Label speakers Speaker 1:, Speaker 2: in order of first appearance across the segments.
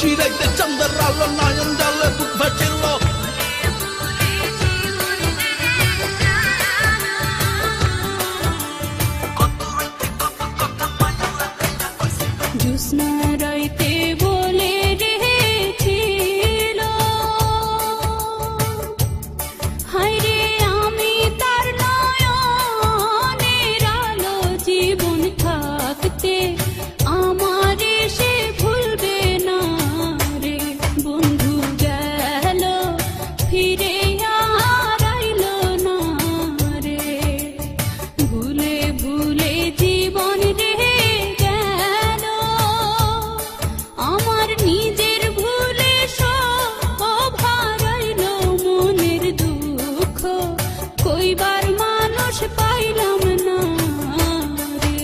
Speaker 1: নিশিরাইতে চন্দ্রের আলো নয়ন জলে বুক ভাসিল
Speaker 2: জ্যোৎস্না রাইতে বলে রেখেছিল হায়রে আমি তার নয়নের আলো জীবন থাকতে আমারে সে ভুলবে না রে বন্ধু গেল ফিরে আর আইল না রে ভুলে ভুলে জীবন রে গেল আমার নিজের ভুলে সব হারাইল মনের দুঃখ কইবার মানুষ পাইলাম না রে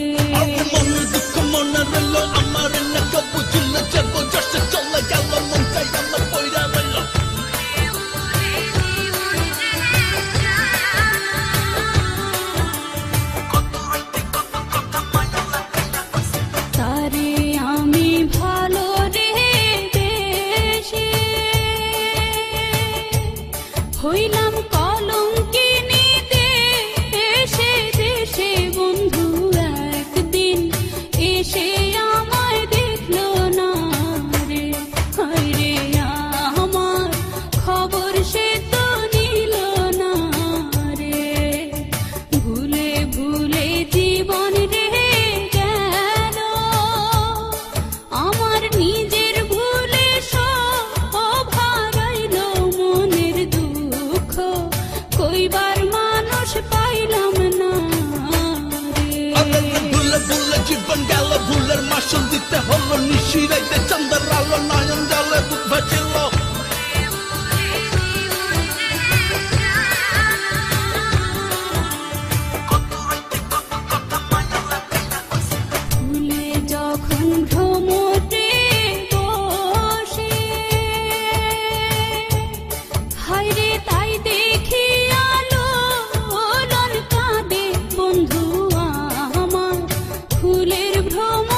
Speaker 1: মনের দুঃখ মনে রইল আমার না কবু ছিল যাব যশে চলে গেল মন চাই আমার পয়রা রইল
Speaker 2: তারে আমি ভালো রে বেশে হইলাম কলঙ্কিনী দেশে দেশে বন্ধু একদিন এসে আমায় দেখলো না রে হায়রে আমার খবর সে তো নিল না রে ভুলে ভুলে জীবন রে গেল আমার নিজের ভুলে সব হারাইল মনের দুঃখ কইবার মানুষ পাইলাম না রে
Speaker 1: ভুলে ভুলে জীবন গেল ভুলের মাসুল দিতে হলো নিশিরাইতে চন্দ্রের আলো নয়ন জলে বুক ভাসিল
Speaker 2: ভুলে যখন ভ্রমরে বসে হায়রে তাই দেখি আলো লন কাঁদে বন্ধু আমার ফুলের ভ্রমর